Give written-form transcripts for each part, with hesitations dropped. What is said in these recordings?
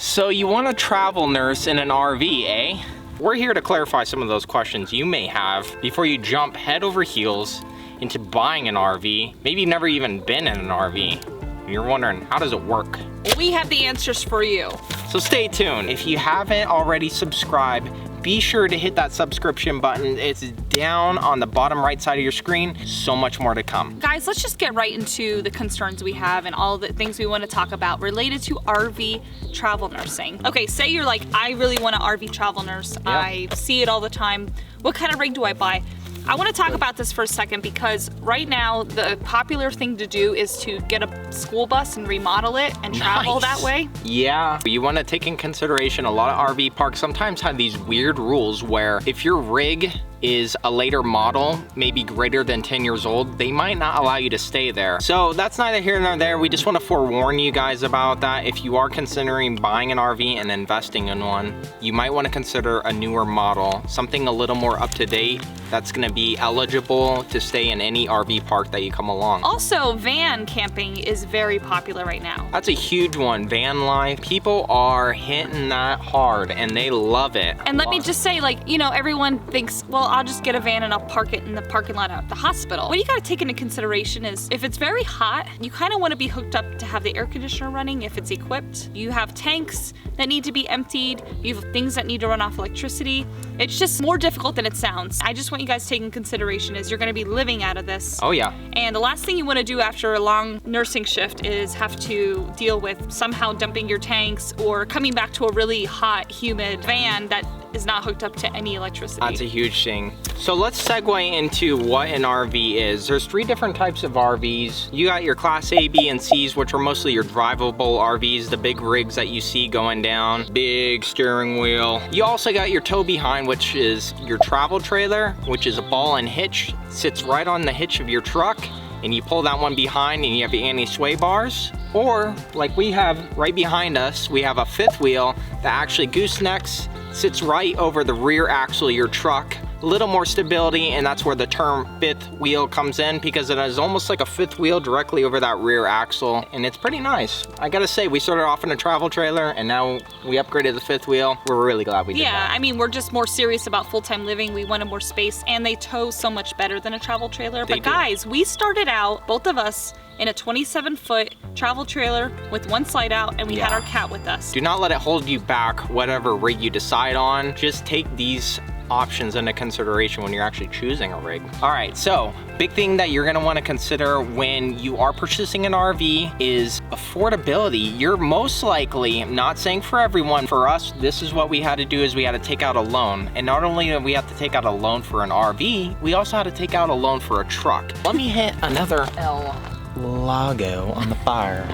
So you want to travel nurse in an RV, eh? We're here to clarify some of those questions you may have before you jump head over heels into buying an RV. Maybe you've never even been in an RV. And you're wondering, how does it work? We have the answers for you. So stay tuned. If you haven't already subscribed, be sure to hit that subscription button. It's down on the bottom right side of your screen. So much more to come. Guys, let's just get right into the concerns we have and all the things we want to talk about related to RV travel nursing. Okay, say you're like, I really want an RV travel nurse. Yep. I see it all the time. What kind of rig do I buy? I want to talk about this for a second because right now the popular thing to do is to get a school bus and remodel it and travel that way. Yeah, you want to take in consideration a lot of RV parks sometimes have these weird rules where if your rig is a later model, maybe greater than 10 years old, they might not allow you to stay there. So that's neither here nor there. We just want to forewarn you guys about that. If you are considering buying an RV and investing in one, you might want to consider a newer model, something a little more up to date that's going to be eligible to stay in any RV park that you come along. Also, van camping is very popular right now. That's a huge one, van life. People are hitting that hard and they love it. And let me just say, like, you know, everyone thinks, well, I'll just get a van and I'll park it in the parking lot at the hospital. What you gotta take into consideration is if it's very hot, you kind of want to be hooked up to have the air conditioner running if it's equipped. You have tanks that need to be emptied. You have things that need to run off electricity. It's just more difficult than it sounds. I just want you guys to take in consideration is you're gonna be living out of this. Oh yeah. And the last thing you want to do after a long nursing shift is have to deal with somehow dumping your tanks or coming back to a really hot, humid van that is not hooked up to any electricity. That's a huge thing. So let's segue into what an RV is. There's 3 different types of RVs. You got your class A, B, and C's, which are mostly your drivable RVs, the big rigs that you see going down, big steering wheel. You also got your tow behind, which is your travel trailer, which is a ball and hitch, sits right on the hitch of your truck, and you pull that one behind and you have your anti-sway bars. Or like we have right behind us, we have a 5th wheel that actually goosenecks, sits right over the rear axle of your truck. A little more stability, and that's where the term 5th wheel comes in because it is almost like a 5th wheel directly over that rear axle, and it's pretty nice. I gotta say, we started off in a travel trailer and now we upgraded the 5th wheel. We're really glad we did that. Yeah, I mean, we're just more serious about full-time living. We wanted more space, and they tow so much better than a travel trailer. But guys, we started out, both of us, in a 27-foot travel trailer with one slide out, and we had our cat with us. Do not let it hold you back, whatever rig you decide on. Just take these options into consideration when you're actually choosing a rig. All right, so big thing that you're gonna wanna consider when you are purchasing an RV is affordability. You're most likely, I'm not saying for everyone, for us, this is what we had to do is we had to take out a loan. And not only did we have to take out a loan for an RV, we also had to take out a loan for a truck. Let me hit another L logo on the fire.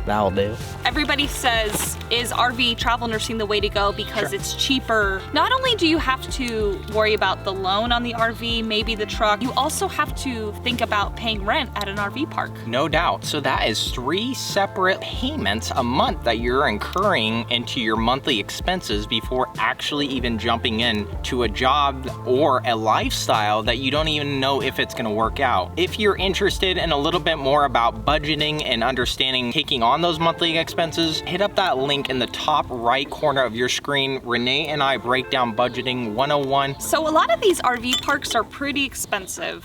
That'll do. Everybody says, is RV travel nursing the way to go because it's cheaper? Not only do you have to worry about the loan on the RV, maybe the truck, you also have to think about paying rent at an RV park. No doubt. So that is 3 separate payments a month that you're incurring into your monthly expenses before actually even jumping in to a job or a lifestyle that you don't even know if it's gonna work out. If you're interested in a little bit more about budgeting and understanding taking on those monthly expenses, hit up that link in the top right corner of your screen. Renee and I break down budgeting 101. So a lot of these RV parks are pretty expensive.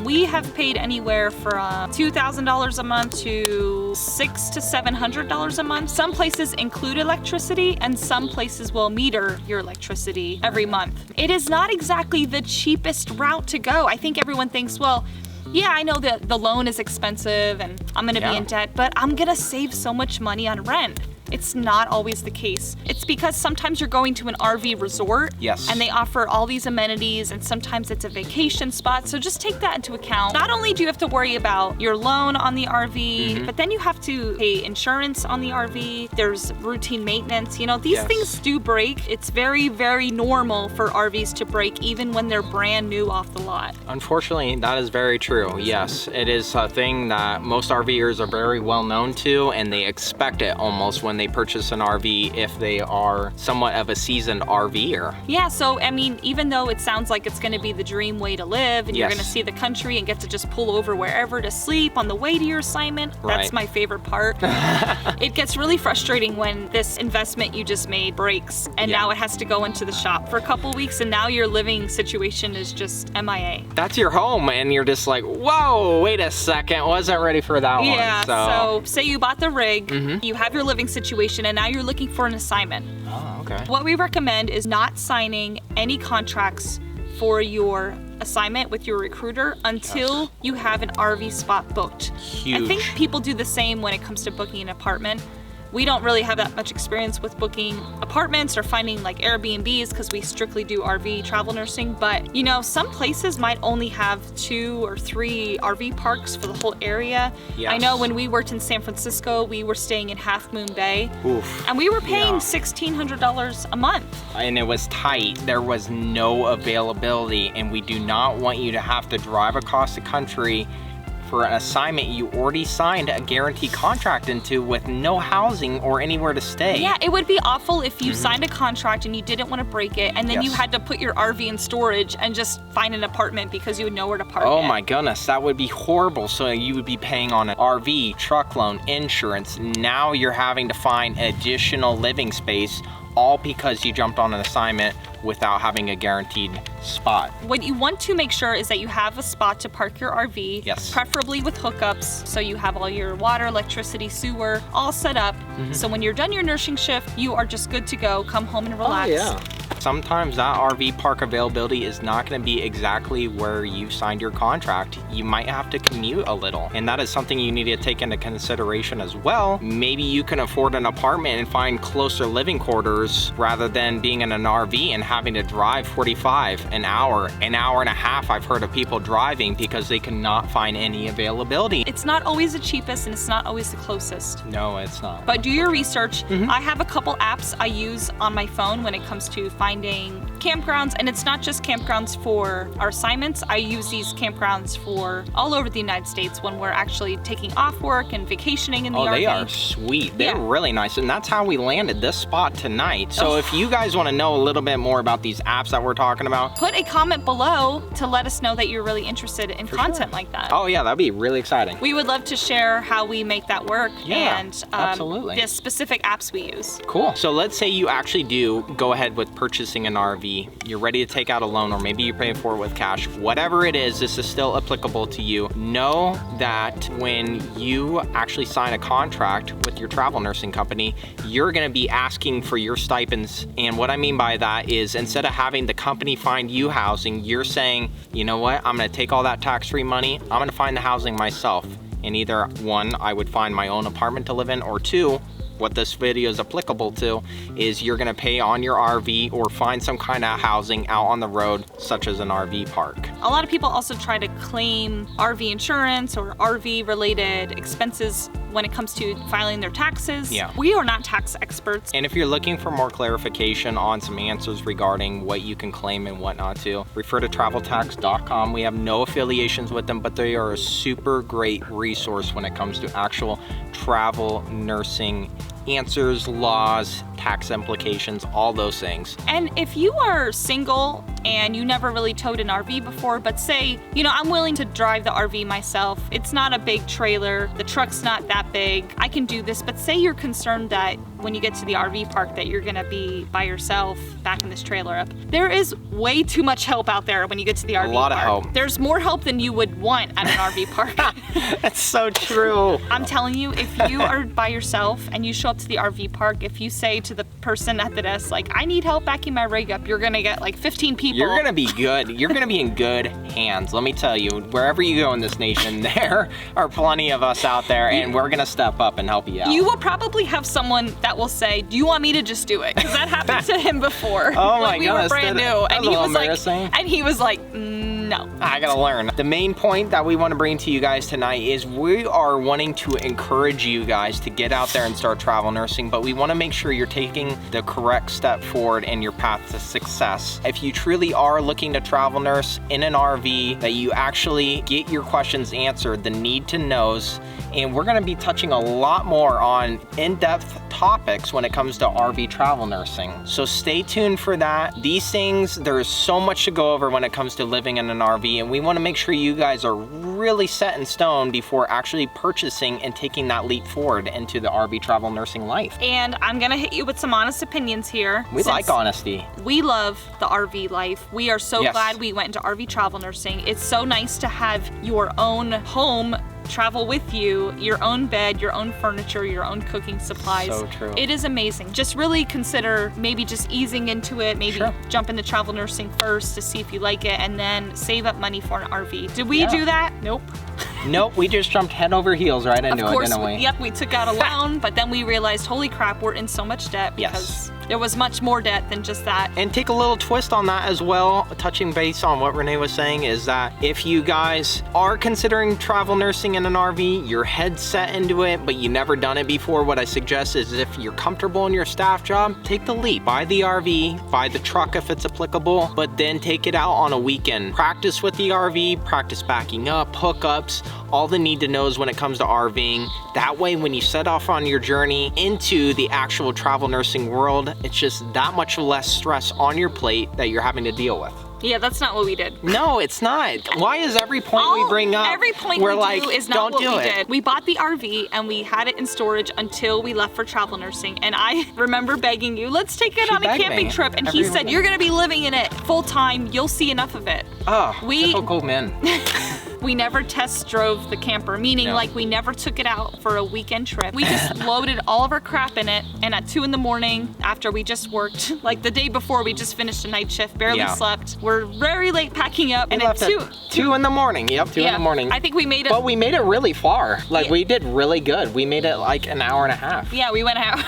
We have paid anywhere from $2,000 a month to $600 to $700 a month. Some places include electricity and some places will meter your electricity every month. It is not exactly the cheapest route to go. I think everyone thinks, well, yeah, I know that the loan is expensive and I'm gonna be in debt, but I'm gonna save so much money on rent. It's not always the case. It's because sometimes you're going to an RV resort and they offer all these amenities, and sometimes it's a vacation spot. So just take that into account. Not only do you have to worry about your loan on the RV, but then you have to pay insurance on the RV. There's routine maintenance. You know, these things do break. It's very, very normal for RVs to break even when they're brand new off the lot. Unfortunately, that is very true. Yes, it is a thing that most RVers are very well known to, and they expect it almost when when they purchase an RV if they are somewhat of a seasoned RVer. Yeah, so I mean, even though it sounds like it's gonna be the dream way to live and you're gonna see the country and get to just pull over wherever to sleep on the way to your assignment, that's my favorite part. It gets really frustrating when this investment you just made breaks and now it has to go into the shop for a couple weeks and now your living situation is just MIA. That's your home and you're just like, whoa, wait a second, wasn't ready for that one. Yeah, so say you bought the rig, you have your living situation, and now you're looking for an assignment. Oh, okay. What we recommend is not signing any contracts for your assignment with your recruiter until you have an RV spot booked. Huge. I think people do the same when it comes to booking an apartment. We don't really have that much experience with booking apartments or finding like Airbnbs because we strictly do RV travel nursing, but you know, some places might only have 2 or 3 RV parks for the whole area. Yes. I know when we worked in San Francisco, we were staying in Half Moon Bay. Oof. And we were paying $1,600 a month. And it was tight. There was no availability, and we do not want you to have to drive across the country for an assignment you already signed a guaranteed contract into with no housing or anywhere to stay. Yeah, it would be awful if you signed a contract and you didn't want to break it, and then you had to put your RV in storage and just find an apartment because you would know where to park it. Oh my goodness, that would be horrible. So you would be paying on an RV, truck loan, insurance. Now you're having to find additional living space, all because you jumped on an assignment without having a guaranteed spot. What you want to make sure is that you have a spot to park your RV, Yes. preferably with hookups, so you have all your water, electricity, sewer, all set up. So when you're done your nursing shift, you are just good to go, come home and relax. Oh, yeah. Sometimes that RV park availability is not going to be exactly where you signed your contract. You might have to commute a little, and that is something you need to take into consideration as well. Maybe you can afford an apartment and find closer living quarters rather than being in an RV and having to drive 45 an hour and a half. I've heard of people driving because they cannot find any availability. It's not always the cheapest and it's not always the closest. No, it's not. But do your research. I have a couple apps I use on my phone when it comes to finding campgrounds, and it's not just campgrounds for our assignments. I use these campgrounds for all over the United States when we're actually taking off work and vacationing in the RV. Oh, they are sweet. They're really nice, and that's how we landed this spot tonight. So if you guys want to know a little bit more about these apps that we're talking about, put a comment below to let us know that you're really interested in content like that. Oh yeah, that'd be really exciting. We would love to share how we make that work and absolutely. the specific apps we use. Cool. So let's say you actually do go ahead with purchasing an RV. You're ready to take out a loan, or maybe you're paying for it with cash. Whatever it is, this is still applicable to you. Know that when you actually sign a contract with your travel nursing company, you're going to be asking for your stipends. And what I mean by that is, instead of having the company find you housing, you're saying, you know what, I'm going to take all that tax-free money, I'm going to find the housing myself. And either one, I would find my own apartment to live in, or two, what this video is applicable to is you're gonna pay on your RV or find some kind of housing out on the road, such as an RV park. A lot of people also try to claim RV insurance or RV related expenses when it comes to filing their taxes. Yeah. We are not tax experts. And if you're looking for more clarification on some answers regarding what you can claim and what not to, refer to traveltax.com. We have no affiliations with them, but they are a super great resource when it comes to actual travel nursing answers, laws, tax implications, all those things. And if you are single and you never really towed an RV before, but say, you know, I'm willing to drive the RV myself. It's not a big trailer. The truck's not that big. I can do this. But say you're concerned that when you get to the RV park that you're gonna be by yourself backing this trailer up. There is way too much help out there when you get to the RV park. A lot of help. There's more help than you would want at an RV park. That's so true. I'm telling you, if you are by yourself and you show up to the RV park, if you say to the person at the desk, like, I need help backing my rig up, you're gonna get like 15 people. You're gonna be good. You're gonna be in good hands. Let me tell you, wherever you go in this nation, there are plenty of us out there, and we're gonna step up and help you out. You will probably have someone that will say, do you want me to just do it? Because that happened to him before. Oh when my we goodness, were brand new. that's And he was like, no. I gotta learn. The main point that we want to bring to you guys tonight is we are wanting to encourage you guys to get out there and start travel nursing, but we want to make sure you're taking the correct step forward in your path to success. If you truly are looking to travel nurse in an RV, that you actually get your questions answered, the need to knows, and we're going to be touching a lot more on in-depth topics when it comes to RV travel nursing. So stay tuned for that. These things, there's so much to go over when it comes to living in an RV, and we want to make sure you guys are really set in stone before actually purchasing and taking that leap forward into the RV travel nursing life. And I'm gonna hit you with some honest opinions here. We like honesty. We love the RV life. We are so Yes. glad we went into RV travel nursing. It's so nice to have your own home travel with you, your own bed, your own furniture, your own cooking supplies. So true. It is amazing. Just really consider maybe just easing into it, maybe Sure. jump into travel nursing first to see if you like it, and then save up money for an RV. Did we Yeah. do that? Nope. Nope, we just jumped head over heels right into Of course, it, didn't we? Yep, we took out a loan, but then we realized, holy crap, we're in so much debt because there was much more debt than just that. And take a little twist on that as well, touching base on what Renee was saying, is that if you guys are considering travel nursing in an RV, your head's set into it, but you never done it before, what I suggest is if you're comfortable in your staff job, take the leap. Buy the RV, buy the truck if it's applicable, but then take it out on a weekend. Practice with the RV, practice backing up, hookups, all the need to knows when it comes to RVing. That way, when you set off on your journey into the actual travel nursing world, it's just that much less stress on your plate that you're having to deal with. Yeah, that's not what we did. No, it's not. Why is every point we bring up, every point we're we like, do is not don't what do we it. did. We bought the RV and we had it in storage until we left for travel nursing. And I remember begging you, let's take it She on a begged camping me trip. And every he said, weekend. you're gonna be living in it full time. You'll see enough of it. Oh, We- typical men. We never test drove the camper, meaning No. like we never took it out for a weekend trip. We just loaded all of our crap in it, and at 2 in the morning, after we just worked, like the day before we just finished a night shift, barely Yeah. slept. We're very late packing up, We and at left at 2 in the morning. Yep, 2 in the morning. I think we made it. But we made it really far. Like, Yeah. we did really good. We made it like an hour and a half. Yeah, we went out.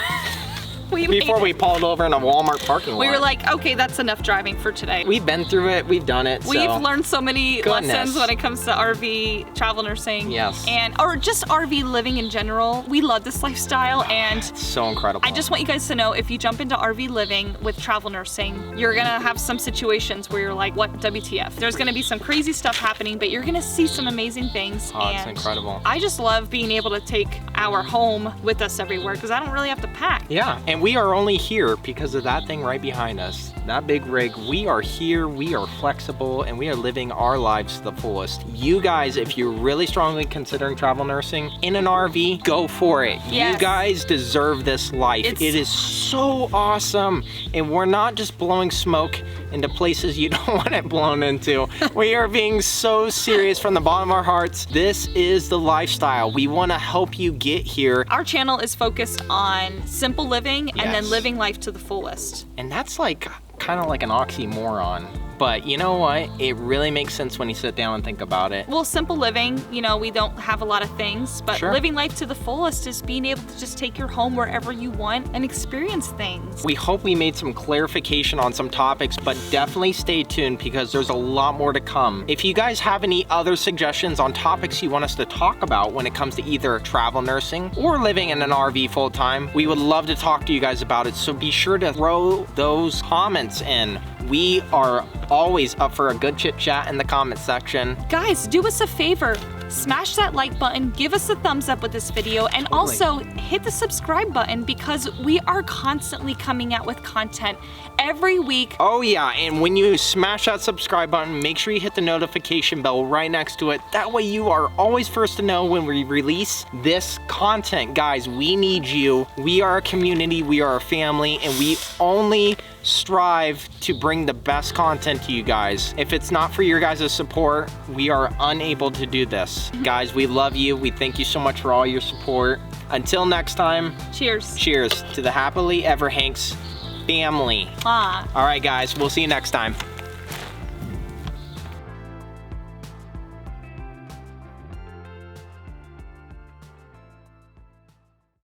We made Before it. we pulled over in a Walmart parking lot. We were like, okay, that's enough driving for today. We've been through it. We've done it. We've so. learned so many Goodness. lessons when it comes to RV travel nursing. Yes. Or just RV living in general. We love this lifestyle, and So incredible. I just want you guys to know, if you jump into RV living with travel nursing, you're gonna have some situations where you're like, what WTF? There's gonna be some crazy stuff happening, but you're gonna see some amazing things. Oh, it's and incredible. I just love being able to take our home with us everywhere because I don't really have to pack. Yeah, and we are only here because of that thing right behind us. That big rig, we are here, we are flexible, and we are living our lives to the fullest. You guys, if you're really strongly considering travel nursing in an RV, go for it. Yes. You guys deserve this life. It's- It is so awesome. And we're not just blowing smoke into places you don't want it blown into. We are being so serious from the bottom of our hearts. This is the lifestyle. We want to help you get here. Our channel is focused on simple living and then Yes. living life to the fullest. And that's like kind of like an oxymoron. But you know what? It really makes sense when you sit down and think about it. Well, simple living, you know, we don't have a lot of things, but Sure. living life to the fullest is being able to just take your home wherever you want and experience things. We hope we made some clarification on some topics, but definitely stay tuned because there's a lot more to come. If you guys have any other suggestions on topics you want us to talk about when it comes to either travel nursing or living in an RV full time, we would love to talk to you guys about it. So be sure to throw those comments in. We are always up for a good chit chat in the comment section. Guys, do us a favor. Smash that like button, give us a thumbs up with this video, and Totally. also hit the subscribe button because we are constantly coming out with content every week. Oh yeah, and when you smash that subscribe button, make sure you hit the notification bell right next to it. That way you are always first to know when we release this content. Guys, we need you. We are a community, we are a family, and we only strive to bring the best content to you guys. If it's not for your guys' support, we are unable to do this. Guys, we love you. We thank you so much for all your support. Until next time, Cheers. cheers to the Happily Ever Hanks family. Ah. All right, guys, we'll see you next time.